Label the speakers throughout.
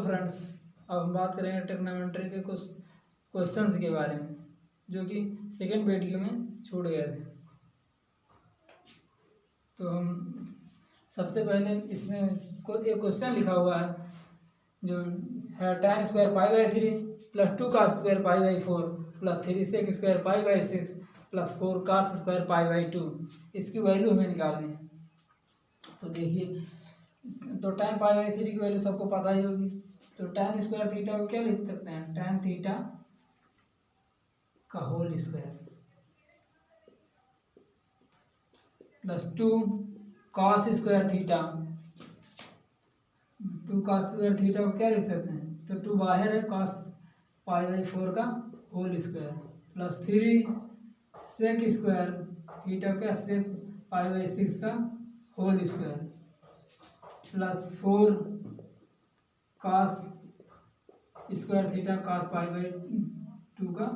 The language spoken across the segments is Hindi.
Speaker 1: फ्रेंड्स, अब हम बात करेंगे ट्रिग्नोमेट्री के कुछ क्वेश्चंस के बारे में जो कि सेकेंड वीडियो में छूट गए थे। तो हम सबसे पहले इसमें एक क्वेश्चन लिखा हुआ है जो है tan square pi by 3 plus 2 cos square pi by 4 plus 3 sec square pi by 6 plus 4 cos square pi by 2। इसकी वैल्यू हमें निकालनी है। तो देखिए, तो tan पाई बाई 3 की वैल्यू सबको पता ही होगी। तो tan स्क्वायर थीटा को क्या लिख सकते हैं? tan थीटा का whole square plus 2 cos square theta. 2 cos square theta को क्या लिख सकते हैं? तो 2 बाहर है, cos पाई बाई 4 का whole square plus 3 sec square theta क्या sec पाई बाई 6 का whole square plus 4 cos square theta cos pi by 2 का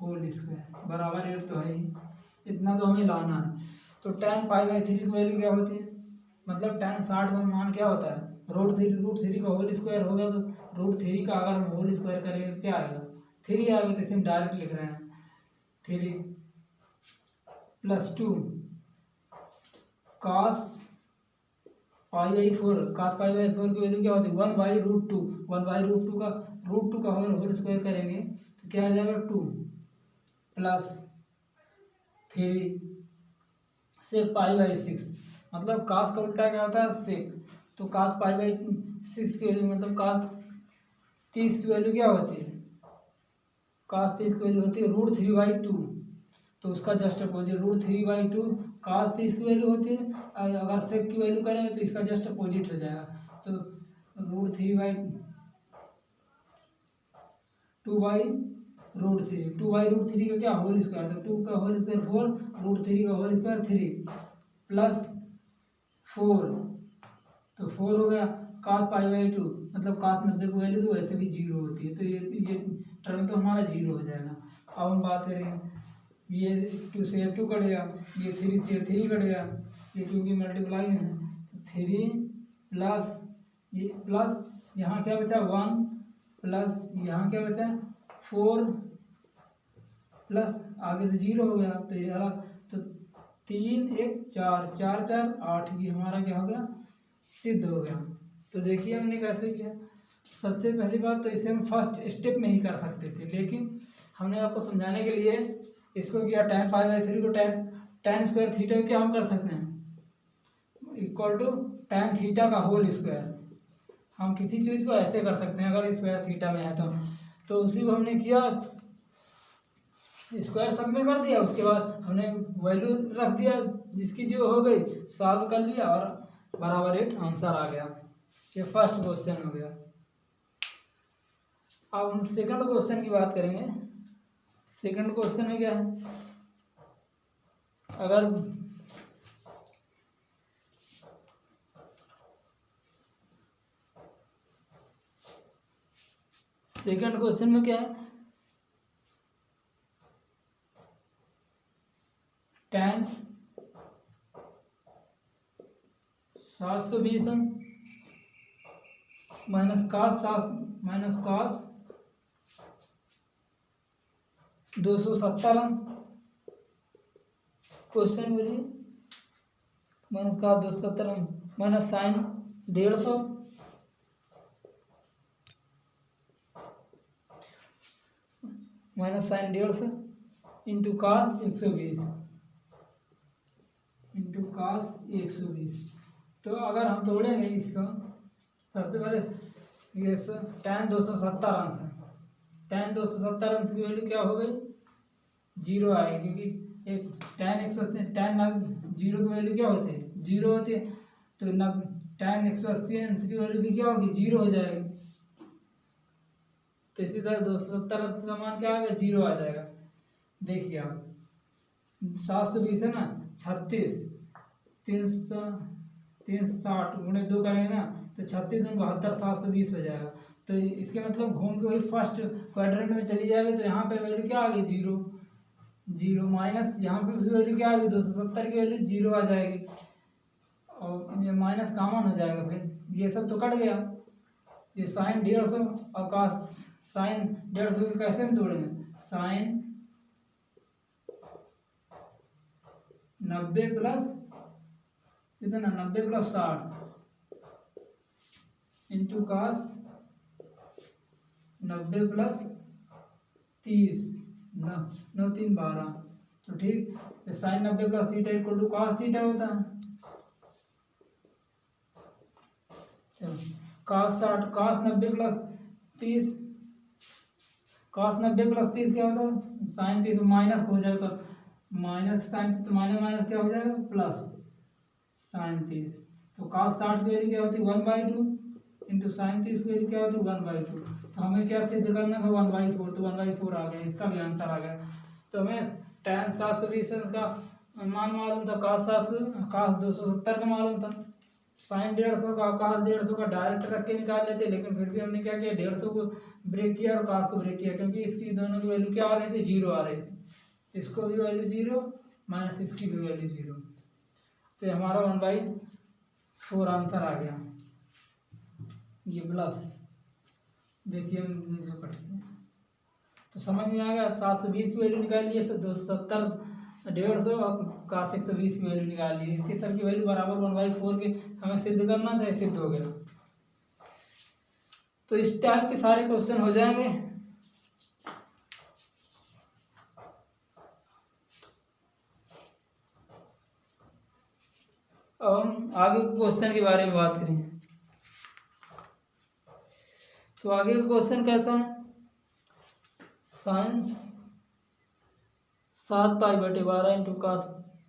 Speaker 1: होल स्क्वायर बराबर 8 तो है ही। इतना तो हमें लाना है। तो tan पाई बाई 3 की वैल्यू क्या होती है? मतलब tan 60 का मान क्या होता है? रूट थ्री का होल स्क्वायर होगा तो रूट 3 का अगर हम होल स्क्वायर करेंगे तो क्या आएगा? 3 आएगा। तो इसे हम डायरेक्ट लिख रहे हैं 3 plus 2 cos pi by 4। cos pi by 4 की वैल्यू क्या होती है? 1/√2। 1/√2 का √2 का होल स्क्वायर करेंगे तो क्या आ जाएगा? 2 प्लस 3 sec पाई बाई 6। मतलब cos का उल्टा क्या होता है? sec। तो cos पाई बाई 6 की वैल्यू मतलब cos 30 की वैल्यू क्या होती है? cos 30 की वैल्यू होती है √3/2। तो उसका जस्ट अपोजिट √3/2 cos 30 की वैल्यू होती है। अगर sec की वैल्यू करेंगे तो इसका जस्ट अपोजिट हो जाएगा। तो √3/2/√3 2/√3 का क्या होल स्क्वायर? तो 2 का होल स्क्वायर 4, √3 का होल स्क्वायर 3 प्लस 4। तो 4 हो गया cos पाई बाई 2। मतलब cos 90 की वैल्यू तो वैसे भी 0 होती है। तो ये टर्म तो हमारा 0 हो जाएगा। अब हम बात करेंगे, ये 2 से 2 कट गया, ये 3 से 3 कट गया, ये क्योंकि मल्टीप्लाई में है। तो 3 प्लस ये प्लस यहाँ क्या बचा? 1 प्लस यहाँ क्या बचा? 4 प्लस आगे से 0 हो गया। तो ये वाला तो 3 1 4 4 4 8 ये हमारा क्या हो गया? सिद्ध हो गया। तो देखिए हमने कैसे किया। सबसे पहली बात तो इसे हम फर्स्ट स्टेप में ही कर सकते थे, लेकिन हमने आपको समझाने के लिए इसको किया tan पाई बाई 3 को tan स्क्वायर थीटा को क्या हम कर सकते हैं? इक्वल टू tan थीटा का होल स्क्वायर। हम किसी चीज़ को ऐसे कर सकते हैं अगर स्क्वायर थीटा में है तो उसी को हमने किया, स्क्वायर सब में कर दिया। उसके बाद हमने वैल्यू रख दिया जिसकी जो हो गई, सॉल्व कर लिया और बराबर 8 आंसर आ गया। ये फर्स्ट क्वेश्चन हो गया। अब हम सेकंड क्वेश्चन की बात करेंगे। सेकंड क्वेश्चन में क्या है? अगर सेकंड क्वेश्चन में क्या है? tan 720 माइनस cos 270 क्वेश्चन बोलिए। Minus cos 270 minus sine 150 minus sine 150 into cos 120 into cos 120। तो अगर हम तोड़ेंगे इसको, सबसे पहले ये tan 270 अंश है। tan 270 अंश की वैल्यू क्या हो गई? 0 आएगी, क्योंकि एक tan 180 tan 0 की वैल्यू क्या होती है? 0 होती है। तो tan 180 अंश की वैल्यू भी क्या होगी? 0 हो जाएगी। तो इसी तरह 270 अंश का मान क्या आएगा? 0 आ जाएगा। देखिए आप 720 है ना, 36 360 गुणे 2 करेंगे ना तो 36 दूनी 72 720 हो जाएगा। तो इसके मतलब घूम के वही फर्स्ट क्वाड्रेंट में चली जाएगी। तो यहाँ पे वैल्यू क्या आ गई? 0 0 माइनस यहाँ पे भी वैल्यू क्या आ गई? 270 की वैल्यू 0 आ जाएगी और ये माइनस कॉमन हो जाएगा। फिर ये सब तो कट गया। ये साइन 150 और कास साइन 150 के कैसे हम जोड़ेंगे, साइन 90 प्लस कितना 90 प्लस 60 इंटू कास 90 प्लस 30 9 3 12। तो ठीक, sine 90 plus theta equal to cos theta होता है। चलो कास 60 कास 90 प्लस 30 कास 90 प्लस 30 क्या होता है, साइन 30 माइनस हो जाएगा, तो माइनस साइन तो माइनस माइनस क्या हो जाएगा प्लस साइन 30। तो कास 60 की वैल्यू क्या होती है 1/2 इंटू साइन 30 की वैल्यू क्या होती है 1/2। तो हमें क्या सिद्ध करना था 1/4, तो 1/4 आ गया, इसका भी आंसर आ गया। तो हमें tan 720 का मान मालूम था, कास 270 का मालूम था, साइन 150 का कास 150 का डायरेक्ट रख के निकाल लेते, लेकिन फिर भी हमने क्या किया 150 को ब्रेक किया और कास को ब्रेक किया, क्योंकि इसकी दोनों की वैल्यू क्या आ रही थी 0 आ रही थी, इसको भी वैल्यू 0 माइनस इसकी भी वैल्यू 0। तो हमारा 1/4 आंसर आ गया। ये प्लस देखिए हम जो कट गया, तो समझ में आ गया। 720 की वैल्यू निकाल लिए, 270 150 और कास 120 की वैल्यू निकाल ली, इसके सब की वैल्यू बराबर 1/4 के हमें सिद्ध करना था, सिद्ध हो गया। तो इस टाइप के सारे क्वेश्चन हो जाएंगे। अब हम आगे क्वेश्चन के बारे में बात करें, तो आगे का क्वेश्चन कैसा है, sine 7π/12 into cos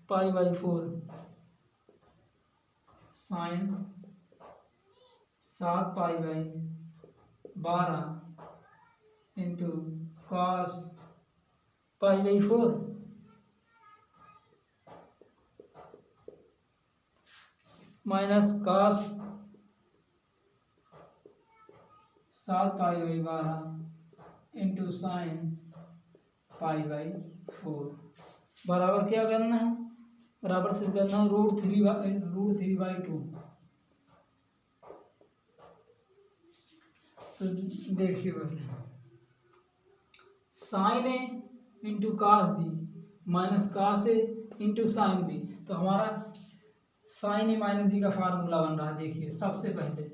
Speaker 1: π/4, sine 7π/12 into cos π/4 minus cos 7π/12 into sine π/4 बराबर क्या करना है, बराबर से करना है √3/2। तो देखिए पहले sine A into cos B minus cos A into sine B. तो हमारा साइन ए माइनस बी का फार्मूला बन रहा है। देखिए सबसे पहले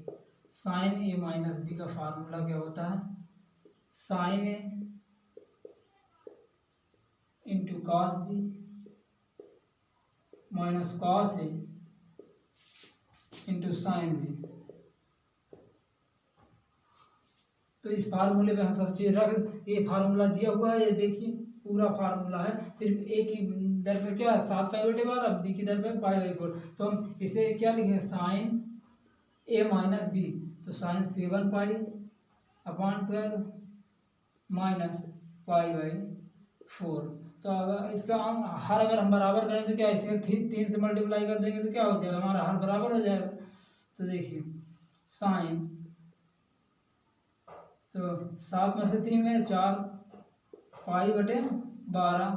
Speaker 1: साइन ए माइनस बी का फार्मूला क्या होता है, sine A into cos B minus cos A into sine B. तो इस फार्मूले पे हम सब चीज रख, ये फार्मूला दिया हुआ है, ये देखिए पूरा फार्मूला है, सिर्फ ए की दर पे क्या 7π/12, बी की दर पे π/4। तो हम इसे क्या लिखें, साइन ए माइनस बी, तो साइन 7π/12 माइनस π/4। तो अगर इसका हम हर अगर हम बराबर करें तो क्या इसे 3 से मल्टीप्लाई कर देंगे तो क्या हो जाएगा, हमारा हर बराबर हो जाएगा। तो देखिए साइन, तो 7 में से 3 गए 4 π/12,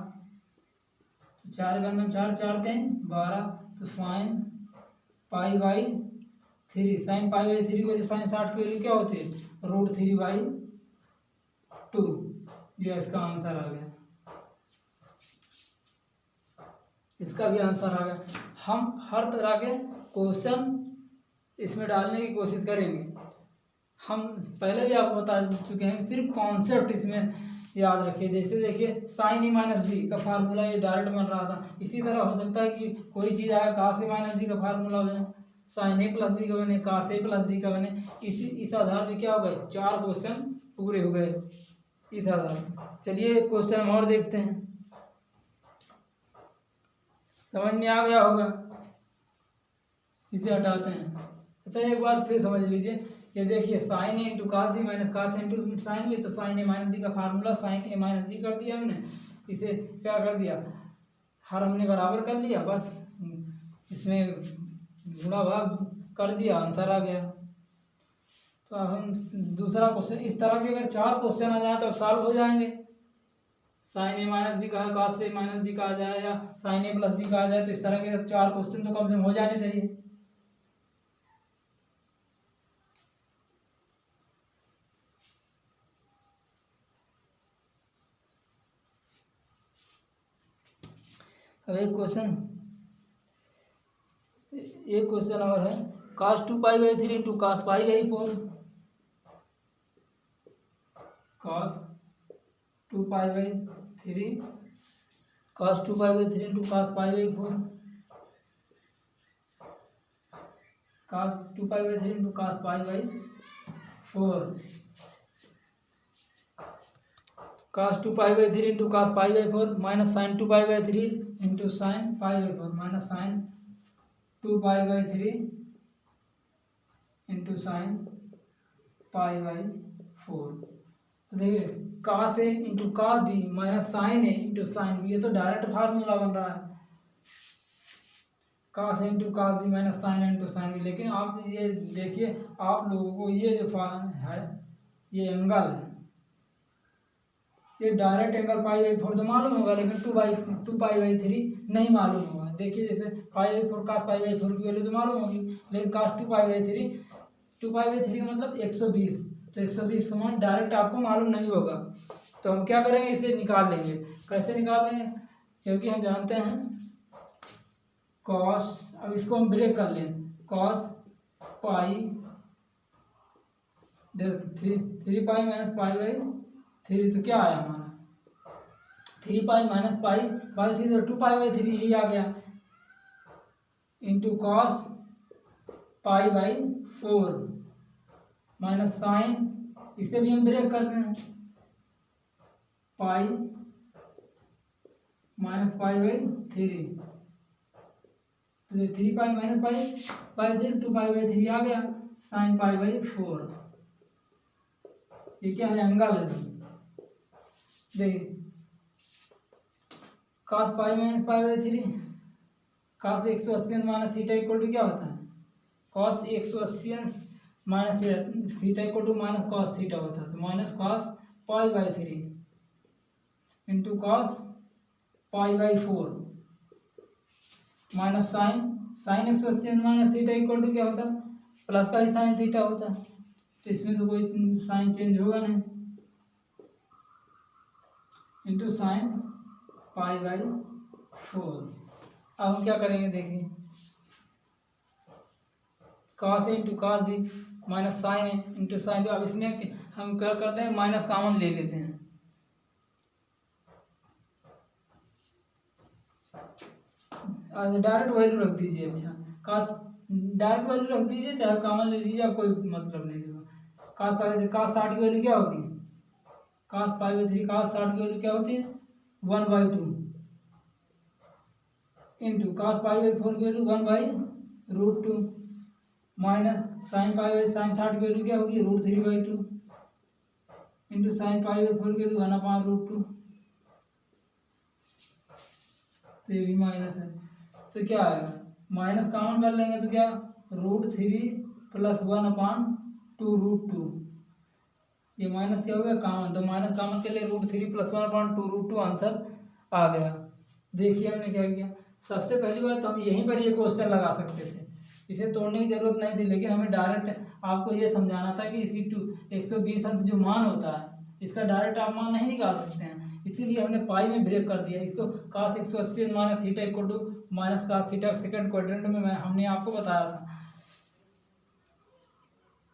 Speaker 1: तो 4 का 4 4 3 12, तो साइन π/3, साइन π/3 की वैल्यू साइन 60 की वैल्यू क्या होती है √3/2। ये इसका आंसर आ गया, इसका भी आंसर आ गया। हम हर तरह के क्वेश्चन इसमें डालने की कोशिश करेंगे। हम पहले भी आपको बता चुके हैं, सिर्फ कॉन्सेप्ट इसमें याद रखिए। जैसे देखिए साइन ए माइनस बी का फार्मूला ये डायरेक्ट बन रहा था, इसी तरह हो सकता है कि कोई चीज़ आए कास ए माइनस बी का फार्मूला बने, साइन ए प्लस बी का बने, कास ए प्लस बी का बने। इस आधार पे क्या हो गए 4 क्वेश्चन पूरे हो गए इस आधार पर। चलिए एक क्वेश्चन हम और देखते हैं, समझ में आ गया होगा, इसे हटाते हैं। अच्छा एक बार फिर समझ लीजिए, ये देखिए sine A into cos B minus cos into sine B, तो साइन ए माइनस बी का formula sine A minus B कर दिया हमने, इसे क्या कर दिया हर हमने बराबर कर लिया, बस इसमें गुणा भाग कर दिया, आंसर आ गया। तो अब हम दूसरा क्वेश्चन, इस तरह के अगर 4 क्वेश्चन आ जाए तो अब सॉल्व हो जाएंगे। साइन ए माइनस बी का है, कास ए माइनस बी का आ जाए, या साइन ए प्लस बी का आ जाए, तो इस तरह के 4 क्वेश्चन तो कम से कम हो जाने चाहिए। अब एक क्वेश्चन और है, cos 2π/3 into cos π/4, cos 2π/3 cos 2π/3 into cos π/4, cos 2π/3 into cos π/4, cos 2π/3 into cos π/4 minus sin 2π/3 into sin π/4 minus sin 2π/3 into sin π/4। तो देखिए cos A into cos B minus sin A into sin B, ये तो डायरेक्ट फार्मूला बन रहा है, cos A into cos B minus sin A into sin B. लेकिन आप ये देखिए, आप लोगों को ये जो है ये एंगल है, ये डायरेक्ट एंगल π/4 तो मालूम होगा, लेकिन 2π/3 नहीं मालूम होगा। देखिए जैसे π/4 cos π/4 की वैल्यू तो मालूम होगी, लेकिन cos 2π/3 का मतलब 120, तो 120 का मान डायरेक्ट आपको मालूम नहीं होगा। तो हम क्या करेंगे, इसे निकाल लेंगे। कैसे निकाल लेंगे, क्योंकि हम जानते हैं cos, अब इसको हम ब्रेक कर लें, cos पाई 3π माइनस π/3, तो क्या आया हमारा 3π माइनस π/3, तो 2π/3 यही आ गया, इंटू cos π/4 माइनस साइन, इसे भी हम ब्रेक करते हैं, पाई माइनस π/3, तो 3π माइनस π/3 2π/3 आ गया, साइन π/4। ये क्या है, एंगल है। देखिए cos π minus π/3, cos 180 minus theta equal to क्या होता है, cos 180 minus theta equal to minus cos theta होता है, तो minus cos π/3 into cos π/4 minus sine 180 minus theta equal to क्या होता है, प्लस का ही साइन थीटा होता है, तो इसमें तो कोई साइन चेंज होगा नहीं, इंटू साइन π/4। अब हम क्या करेंगे, देखिए cos A into cos B minus sine A into sine B. अब इसमें हम क्या करते हैं, माइनस कॉमन ले लेते हैं, डायरेक्ट वैल्यू रख दीजिए। अच्छा cos डायरेक्ट वैल्यू रख दीजिए, चाहे कॉमन ले लीजिए, आप कोई मतलब नहीं देगा। cos cos 60 की वैल्यू क्या होगी, cos π/3 cos 60 की वैल्यू क्या होती है 1/2, इंटू cos π/4 की वैल्यू 1/√2 माइनस साइन sin 60 की वैल्यू क्या होगी √3/2 इंटू साइन π/4 की वैल्यू 1/√2, तो ये भी माइनस है, तो क्या आएगा, माइनस कॉमन कर लेंगे तो क्या √3 प्लस 1/2√2, ये माइनस क्या हो गया कॉमन, तो माइनस कॉमन के लिए √3 प्लस 1/2√2 आंसर आ गया। देखिए हमने क्या किया, सबसे पहली बात तो हम यहीं पर ये क्वेश्चन लगा सकते थे, इसे तोड़ने की जरूरत नहीं थी, लेकिन हमें डायरेक्ट आपको ये समझाना था कि इसकी 120 अंश जो मान होता है, इसका डायरेक्ट आप मान नहीं निकाल सकते हैं, इसीलिए हमने पाई में ब्रेक कर दिया इसको। cos 180 minus theta equal to minus cos theta second quadrant में हमने आपको बताया था।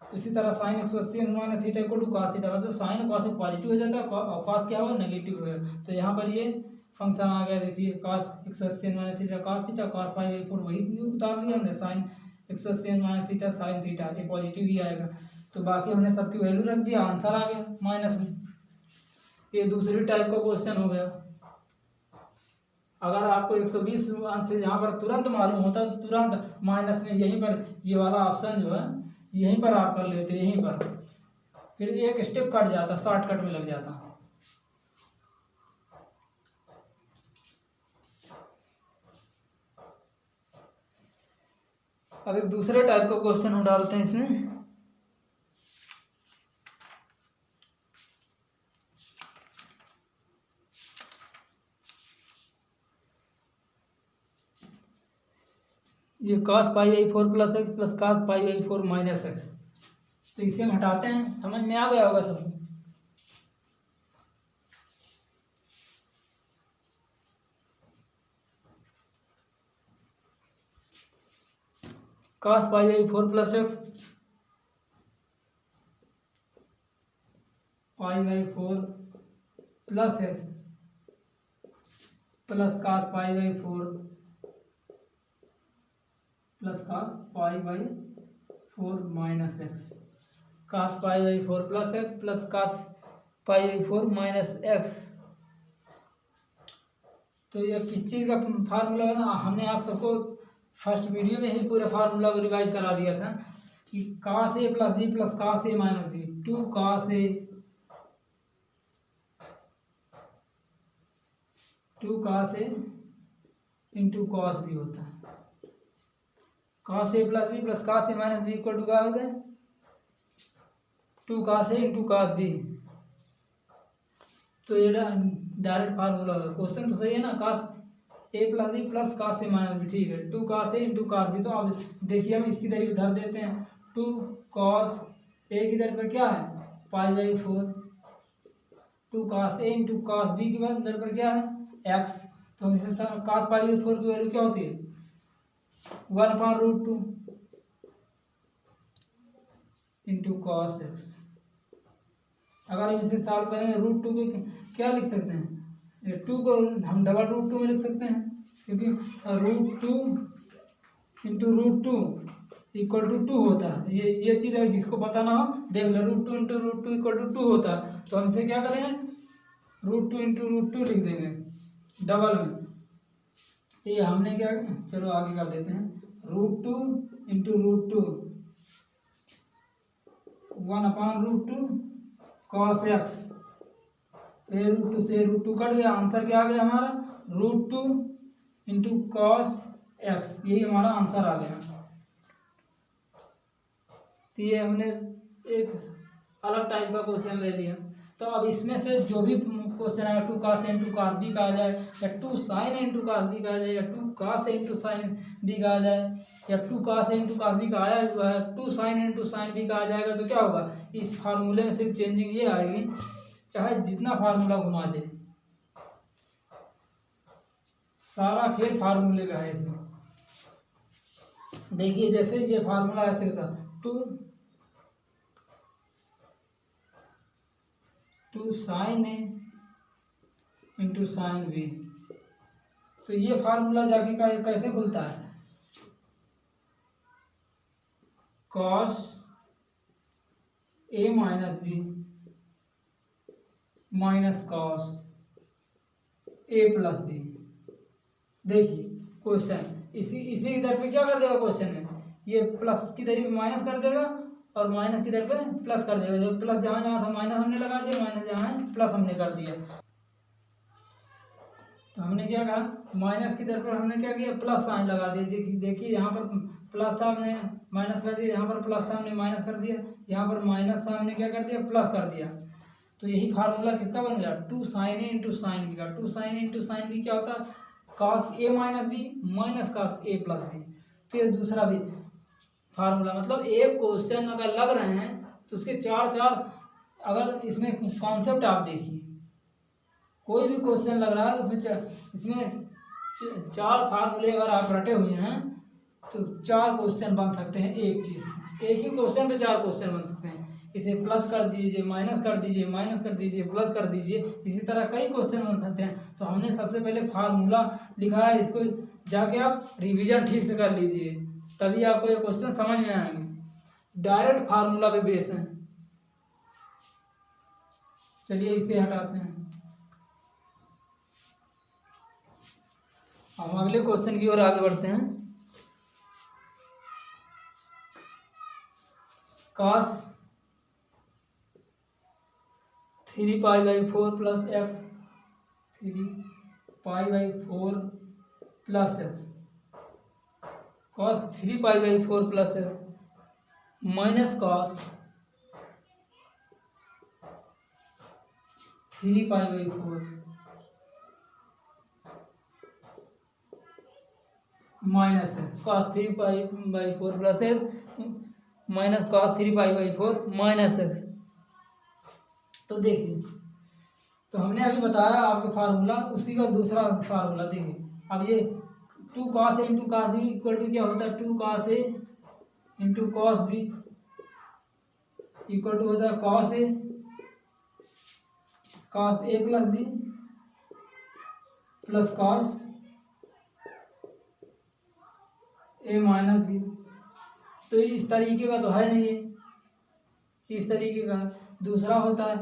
Speaker 1: इसी तरह sine 180 minus theta equal to cos theta, मतलब साइन cos पॉजिटिव हो जाता है और cos क्या हुआ नेगेटिव हो गया, तो यहाँ पर ये फंक्शन आ गया। देखिए cos 180 minus theta cos theta, cos π/4 वही उतार लिया हमने, sine 180 minus theta sine theta, ये पॉजिटिव ही आएगा, तो बाकी हमने सबकी वैल्यू रख दिया, आंसर आ गया माइनस में। ये दूसरी टाइप का क्वेश्चन हो गया। अगर आपको 120 अंश से यहाँ पर तुरंत मालूम होता तो तुरंत माइनस में यहीं पर ये वाला ऑप्शन जो है यहीं पर आप कर लेते, यहीं पर फिर एक स्टेप कट जाता, शॉर्टकट में लग जाता। अब एक दूसरे टाइप का क्वेश्चन हम डालते हैं इसमें। ये cos π/4 plus x plus cos π/4 minus x, तो इसे हम हटाते हैं, समझ में आ गया होगा सब। cos pi by 4 plus x pi by 4 plus x plus cos pi by 4 plus cos pi by 4 minus x cos pi by 4 plus x plus cos pi by 4 minus x. तो ये किस चीज़ का फार्मूला है ना, हमने आप सबको फर्स्ट वीडियो में ही पूरे फार्मूला को रिवाइज करा दिया था कि cos A plus B plus cos A minus B 2 cos A 2 cos A into cos B होता है। cos A plus B plus cos A minus B equal to क्या होता है 2 cos A into cos B. तो ये डायरेक्ट फार्मूला है। क्वेश्चन तो सही है ना, cos A plus B plus cos A minus B, ठीक है 2 cos A into cos B. तो अब देखिए हम इसकी दर धर देते हैं 2 cos ए की दर पर क्या है pi by 4 2 cos A into cos B की दर पर क्या है x। तो हम इसे cos पाई बाई 4 की वैल्यू क्या होती है 1/√2 इंटू cos x। अगर हम इसे सॉल्व करेंगे √2 के क्या लिख सकते हैं 2 को हम डबल √2 में लिख सकते हैं, क्योंकि √2 इंटू √2 इक्वल टू 2 होता है। ये चीज़ है, जिसको पता ना हो देख लो √2 इंटू √2 इक्वल टू 2 होता है। तो हम इसे क्या करेंगे √2 इंटू √2 लिख देंगे डबल में। तो ये हमने क्या, चलो आगे कर देते हैं √2 इंटू √2 1/√2 cos x। तो ये √2 से √2 कट गया, आंसर क्या आ गया हमारा √2 इंटू cos x, यही हमारा आंसर आ गया। तो ये हमने एक अलग टाइप का क्वेश्चन ले लिया। तो अब इसमें से जो भी क्वेश्चन आएगा 2 cos इंटू cos बी का आ जाए, या 2 sin इंटू cos बी का आ जाए, या 2 cos इंटू sin बी का आ जाए, या 2 cos इंटू cos बी का आया हुआ है 2 sin इंटू sin बी का आ जाएगा, तो क्या होगा इस फार्मूले में सिर्फ चेंजिंग ये आएगी, चाहे जितना फार्मूला घुमा दे, सारा खेल फार्मूले का है इसमें। देखिए जैसे ये फार्मूला ऐसे होता 2 sin A into sin B. तो ये फार्मूला जाके कैसे खुलता है cos A minus B minus cos A plus B. देखिए क्वेश्चन इसी इधर पे क्या कर देगा, क्वेश्चन में ये प्लस की दर पे माइनस कर देगा और माइनस की दर पे प्लस कर देगा। जो प्लस जहाँ जहाँ था माइनस हमने लगा दिया, माइनस जहाँ है प्लस हमने कर दिया। तो हमने क्या कहा माइनस की दर पर हमने क्या किया प्लस साइन लगा दिया। देखिए यहाँ पर प्लस था हमने माइनस कर दिया, यहाँ पर प्लस था हमने माइनस कर दिया, यहाँ पर माइनस था हमने क्या कर दिया प्लस कर दिया। तो यही फार्मूला किसका बन गया 2 sin A into sine B का। 2 sin A into sine B क्या होता है cos A minus B minus cos A plus B. तो ये दूसरा भी फार्मूला, मतलब एक क्वेश्चन अगर लग रहे हैं तो उसके चार अगर इसमें कॉन्सेप्ट आप देखिए, कोई भी क्वेश्चन लग रहा है तो इसमें 4 फार्मूले अगर आप रटे हुए हैं तो 4 क्वेश्चन बन सकते हैं एक चीज़ से। एक ही क्वेश्चन पे 4 क्वेश्चन बन सकते हैं। इसे प्लस कर दीजिए, माइनस कर दीजिए, माइनस कर दीजिए, प्लस कर दीजिए, इसी तरह कई क्वेश्चन बन सकते हैं। तो हमने सबसे पहले फार्मूला लिखा है, इसको जाके आप रिवीजन ठीक से कर लीजिए, तभी आपको ये क्वेश्चन समझ में आएंगे। डायरेक्ट फार्मूला पे बेस है। चलिए इसे हटाते हैं, हम अगले क्वेश्चन की ओर आगे बढ़ते हैं। cos 3 pi by 4 plus x 3 pi by 4 plus x cos 3 pi by 4 plus x minus cos 3 pi by 4 minus x cos 3 pi by 4 plus x minus cos 3 pi by 4 minus x. तो देखिए, तो हमने अभी बताया आपका फार्मूला, उसी का दूसरा फार्मूला देखिए। अब ये 2 cos A into cos B equal to क्या होता है 2 cos A into cos B equal to होता है cos A plus B plus cos A minus B. तो इस तरीके का तो है नहीं ये, इस तरीके का। दूसरा होता है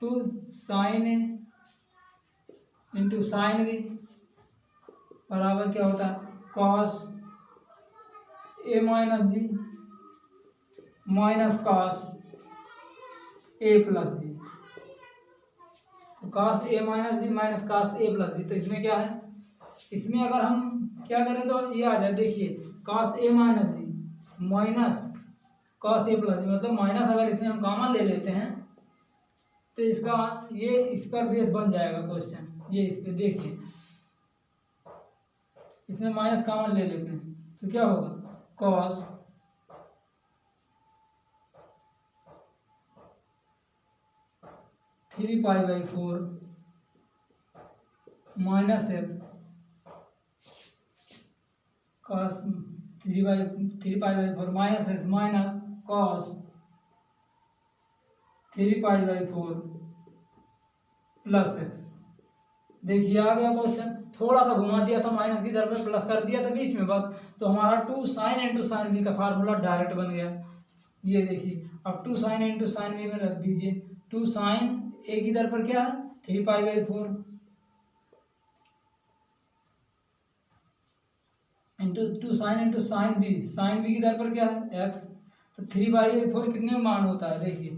Speaker 1: 2 sign A into sine B बराबर क्या होता है cos A minus B minus cos A plus B. तो cos A minus B minus cos A plus B. तो इसमें क्या है, इसमें अगर हम क्या करें तो ये आ जाए, देखिए cos A minus B minus cos A plus B, मतलब माइनस अगर इसमें हम कॉमन ले लेते हैं तो इसका ये इस पर बेस बन जाएगा क्वेश्चन। ये इस पे देखिए, इसमें माइनस कॉमन ले लेते हैं तो क्या होगा cos three pi by 4 minus x cos 3 pi by 4 minus x minus cos 3 pi by 4 plus x. देखिए आ गया क्वेश्चन, थोड़ा सा घुमा दिया था माइनस की दर पे, प्लस कर दिया था बीच में बस। तो हमारा 2 साइन इंटू साइन बी का फार्मूला डायरेक्ट बन गया। ये देखिए अब 2 साइन इंटू साइन बी में रख दीजिए। 2 साइन ए की दर पर क्या है 3 pi by 4 into 2 sine into sine B की दर पर क्या है एक्स। तो 3 पाई बाई 4 कितने में मान होता है, देखिए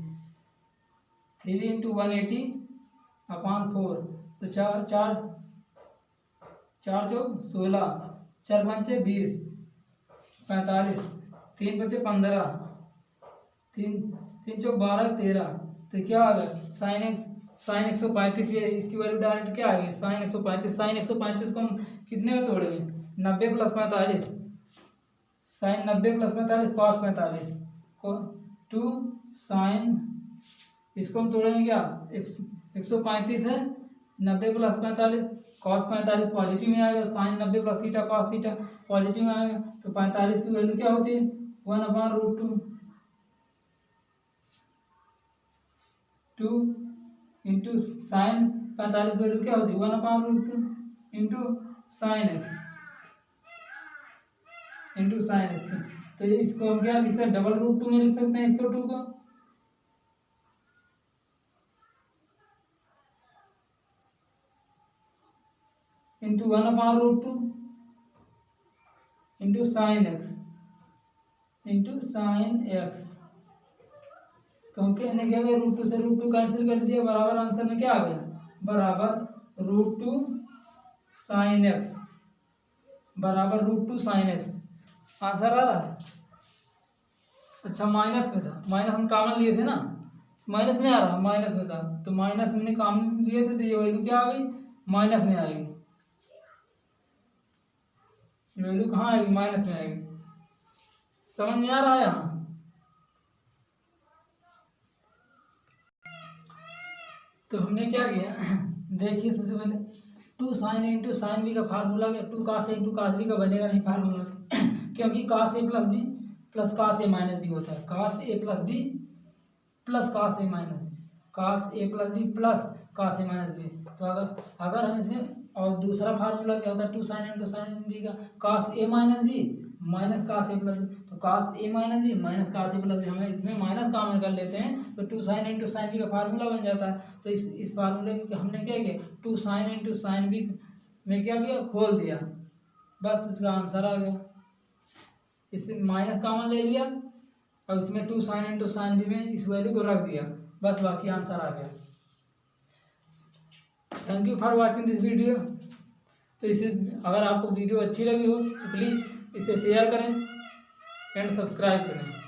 Speaker 1: 3 इंटू 180 अपॉन 4। तो 4 चौक 16 4 पंचे 20 45 3 बचे 15 3 चौक 12 13। तो क्या आ गया साइन 135। ये इसकी वैल्यू डायरेक्ट क्या आ गई साइन 135। साइन 135 को हम कितने में तोड़ेंगे 90 प्लस 45 साइन 90 प्लस 45 कॉस 45 को 2 साइन इसको हम तोड़ेंगे क्या 135 है 90 प्लस 45 कॉस 45 पॉजिटिव में आएगा। Sine 90 plus theta cos theta positive में आएगा। तो 45 की वैल्यू क्या होती है 1/√2 2 इंटू साइन 45 वैल्यू क्या होती है 1/√2 into sine x into sine x. तो इसको हम क्या लिख सकते हैं √2 में लिख सकते हैं इसको 2 को। Into 1/√2 into sine x. तो हम कहने क्या गया √2 से √2 कैंसिल कर दिया, बराबर आंसर में क्या आ गया बराबर √2 साइन एक्स बराबर √2 साइन एक्स। आंसर आ रहा है। अच्छा माइनस में था, माइनस हम कॉमन लिए थे ना, माइनस में आ रहा माइनस में था। तो माइनस हमने कॉमन लिए थे तो ये वैल्यू क्या आ गई माइनस में आएगी। वैल्यू कहाँ आएगी माइनस में आएगी। समझ में आ रहा है यहाँ। तो हमने क्या किया देखिए सबसे पहले 2 साइन इंटू साइन बी का फार्मूला क्या 2 कास ए इंटू कास बी का बनेगा नहीं फार्मूला क्योंकि कास ए प्लस बी प्लस कास ए माइनस बी होता है। कास ए प्लस बी प्लस कास ए माइनस बी कास ए प्लस बी प्लस कास ए माइनस बी। तो अगर हम इसमें और दूसरा फार्मूला क्या होता है 2 साइन इंटू साइन बी का कास ए माइनस बी माइनस कास ए प्लस बी। तो कास ए माइनस बी माइनस कास ए प्लस बी, हमें इसमें माइनस कॉमन कर लेते हैं तो 2 साइन इंटू साइन बी का फार्मूला बन जाता है। तो इस फार्मूले को हमने क्या किया 2 साइन इंटू साइन बी में क्या किया खोल दिया, बस इसका आंसर आ गया। इससे माइनस कॉमन ले लिया और इसमें 2 साइन इंटू साइन बी में इस वैल्यू को रख दिया, बस बाकी आंसर आ गया। Thank you for watching this video. तो इसे अगर आपको वीडियो अच्छी लगी हो तो प्लीज़ इसे शेयर करें एंड सब्सक्राइब करें।